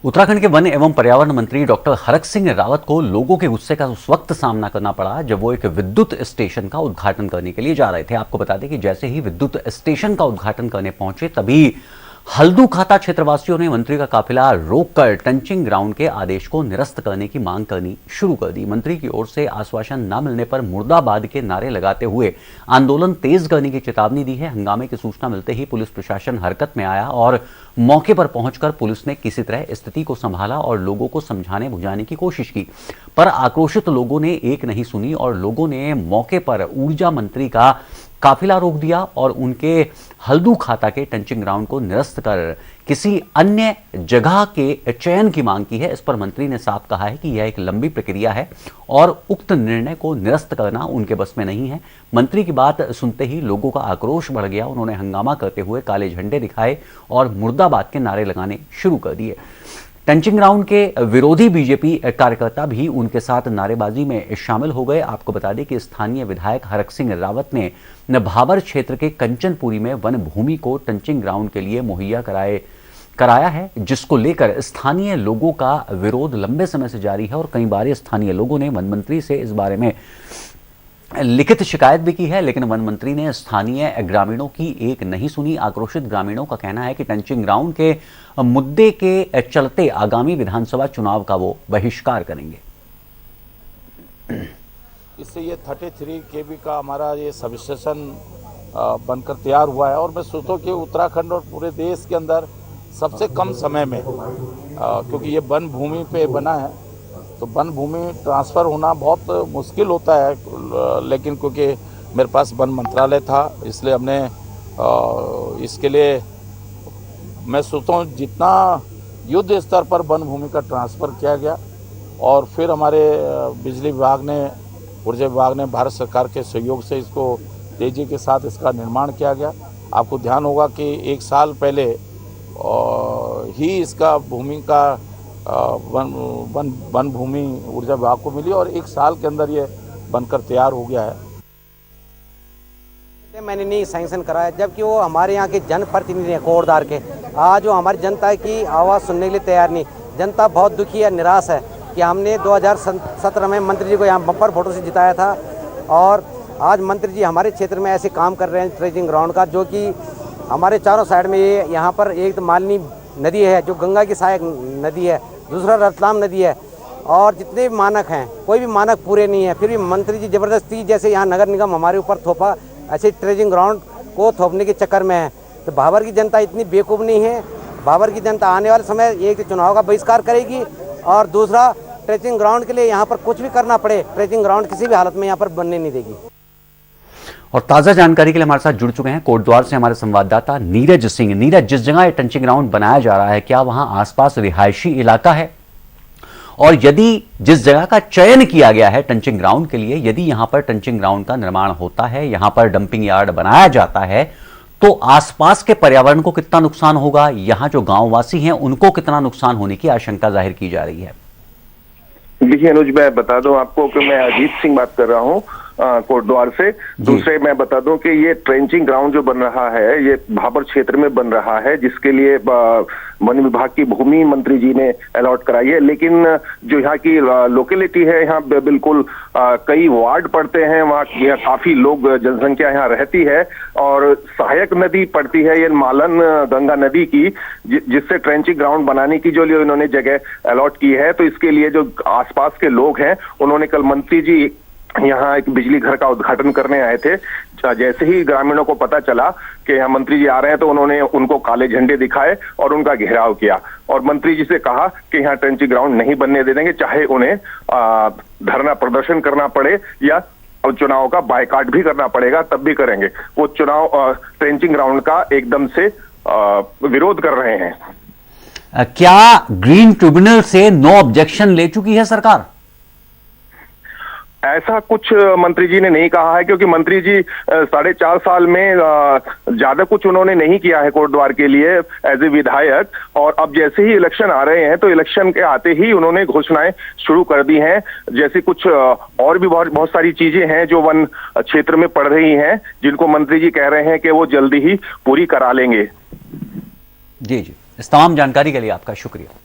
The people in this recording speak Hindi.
उत्तराखंड के वन एवं पर्यावरण मंत्री डॉक्टर हरक सिंह रावत को लोगों के गुस्से का उस वक्त सामना करना पड़ा जब वो एक विद्युत स्टेशन का उद्घाटन करने के लिए जा रहे थे। आपको बता दें कि जैसे ही विद्युत स्टेशन का उद्घाटन करने पहुंचे तभी हल्दू खाता क्षेत्रवासियों ने मंत्री का काफिला रोककर टंचिंग ग्राउंड के आदेश को निरस्त करने की मांग करनी शुरू कर दी। मंत्री की ओर से आश्वासन न मिलने पर मुर्दाबाद के नारे लगाते हुए आंदोलन तेज करने की चेतावनी दी है। हंगामे की सूचना मिलते ही पुलिस प्रशासन हरकत में आया और मौके पर पहुंचकर पुलिस ने किसी तरह स्थिति को संभाला और लोगों को समझाने बुझाने की कोशिश की, पर आक्रोशित लोगों ने एक नहीं सुनी और लोगों ने मौके पर ऊर्जा मंत्री का काफिला रोक दिया और उनके हल्दू खाता के टंचिंग ग्राउंड को निरस्त कर किसी अन्य जगह के चयन की मांग की है। इस पर मंत्री ने साफ कहा है कि यह एक लंबी प्रक्रिया है और उक्त निर्णय को निरस्त करना उनके बस में नहीं है। मंत्री की बात सुनते ही लोगों का आक्रोश बढ़ गया। उन्होंने हंगामा करते हुए काले झंडे दिखाए और मुर्दाबाद के नारे लगाने शुरू कर दिए। टंचिंग ग्राउंड के विरोधी बीजेपी कार्यकर्ता भी उनके साथ नारेबाजी में शामिल हो गए। आपको बता दें कि स्थानीय विधायक हरक सिंह रावत ने भाबर क्षेत्र के कंचनपुरी में वन भूमि को टंचिंग ग्राउंड के लिए मुहैया कराया है, जिसको लेकर स्थानीय लोगों का विरोध लंबे समय से जारी है और कई बार स्थानीय लोगों ने वन मंत्री से इस बारे में लिखित शिकायत भी की है, लेकिन वन मंत्री ने स्थानीय ग्रामीणों की एक नहीं सुनी। आक्रोशित ग्रामीणों का कहना है कि टंचिंग ग्राउंड के मुद्दे के चलते आगामी विधानसभा चुनाव का वो बहिष्कार करेंगे। इससे ये 33 केवी का हमारा ये सब स्टेशन बनकर तैयार हुआ है और मैं सोचता हूँ कि उत्तराखंड और पूरे देश के अंदर सबसे कम समय में क्योंकि ये वन भूमि पे बना है तो वन भूमि ट्रांसफ़र होना बहुत मुश्किल होता है, लेकिन क्योंकि मेरे पास वन मंत्रालय था इसलिए हमने इसके लिए मैं सोचता हूँ जितना युद्ध स्तर पर वन भूमि का ट्रांसफ़र किया गया और फिर हमारे बिजली विभाग ने, ऊर्जा विभाग ने भारत सरकार के सहयोग से इसको तेज़ी के साथ इसका निर्माण किया गया। आपको ध्यान होगा कि 1 साल पहले ही इसका भूमि का वन भूमि ऊर्जा विभाग को मिली और 1 साल के अंदर ये बनकर तैयार हो गया है। मैंने नहीं सैंक्शन कराया, जबकि वो हमारे यहाँ के जनप्रतिनिधि हैं कोटद्वार के। आज वो हमारी जनता की आवाज़ सुनने के लिए तैयार नहीं। जनता बहुत दुखी है, निराश है कि हमने 2017 में मंत्री जी को यहाँ बम्पर वोटों से जिताया था और आज मंत्री जी हमारे क्षेत्र में ऐसे काम कर रहे हैं ट्रेनिंग ग्राउंड का, जो कि हमारे चारों साइड में ये यहाँ पर एक तो मालिनी नदी है जो गंगा की सहायक नदी है, दूसरा रतलाम नदी है और जितने भी मानक हैं कोई भी मानक पूरे नहीं है। फिर भी मंत्री जी ज़बरदस्ती जैसे यहाँ नगर निगम हमारे ऊपर थोपा, ऐसे ट्रेनिंग ग्राउंड को थोपने के चक्कर में है। तो भाबर की जनता इतनी बेवकूफ़ नहीं है। भाबर की जनता आने वाले समय एक चुनाव का बहिष्कार करेगी और दूसरा ट्रेनिंग ग्राउंड के लिए यहाँ पर कुछ भी करना पड़े, ट्रेनिंग ग्राउंड किसी भी हालत में यहाँ पर बनने नहीं देगी। और ताजा जानकारी के लिए हमारे साथ जुड़ चुके हैं कोटद्वार से हमारे संवाददाता नीरज सिंह। नीरज, जिस जगह टंचिंग ग्राउंड बनाया जा रहा है क्या वहां आसपास रिहायशी इलाका है? और यदि जिस जगह का चयन किया गया है टंचिंग ग्राउंड के लिए, यदि यहां पर टंचिंग ग्राउंड का निर्माण होता है, यहां पर डंपिंग यार्ड बनाया जाता है, तो आसपास के पर्यावरण को कितना नुकसान होगा? यहां जो गांववासी हैं उनको कितना नुकसान होने की आशंका जाहिर की जा रही है? देखिए अनुज, मैं बता दूं आपको कि मैं अजीत सिंह बात कर रहा हूँ कोटद्वार से। दूसरे मैं बता दूं कि ये ट्रेंचिंग ग्राउंड जो बन रहा है ये भाबर क्षेत्र में बन रहा है, जिसके लिए वन विभाग की भूमि मंत्री जी ने अलॉट कराई है। लेकिन जो यहाँ की लोकेलिटी है, यहाँ बिल्कुल कई वार्ड पड़ते हैं, वहाँ काफी लोग जनसंख्या यहाँ रहती है और सहायक नदी पड़ती है ये मालन गंगा नदी की, जिससे ट्रेंचिंग ग्राउंड बनाने की जो इन्होंने जगह अलॉट की है। तो इसके लिए जो आसपास के लोग हैं उन्होंने कल मंत्री जी यहाँ एक बिजली घर का उद्घाटन करने आए थे। जैसे ही ग्रामीणों को पता चला कि यहाँ मंत्री जी आ रहे हैं तो उन्होंने उनको काले झंडे दिखाए और उनका घेराव किया और मंत्री जी से कहा कि यहाँ ट्रेंचिंग ग्राउंड नहीं बनने दे देंगे, चाहे उन्हें धरना प्रदर्शन करना पड़े या चुनाव का बायकाट भी करना पड़ेगा तब भी करेंगे। वो चुनाव ट्रेंचिंग ग्राउंड का एकदम से विरोध कर रहे हैं। क्या ग्रीन ट्रिब्यूनल से नो ऑब्जेक्शन ले चुकी है सरकार? ऐसा कुछ मंत्री जी ने नहीं कहा है, क्योंकि मंत्री जी 4.5 साल में ज्यादा कुछ उन्होंने नहीं किया है कोटद्वार के लिए एज ए विधायक। और अब जैसे ही इलेक्शन आ रहे हैं तो इलेक्शन के आते ही उन्होंने घोषणाएं शुरू कर दी हैं। जैसे कुछ और भी बहुत सारी चीजें हैं जो वन क्षेत्र में पड़ रही हैं, जिनको मंत्री जी कह रहे हैं कि वो जल्दी ही पूरी करा लेंगे। जी, इस तमाम जानकारी के लिए आपका शुक्रिया।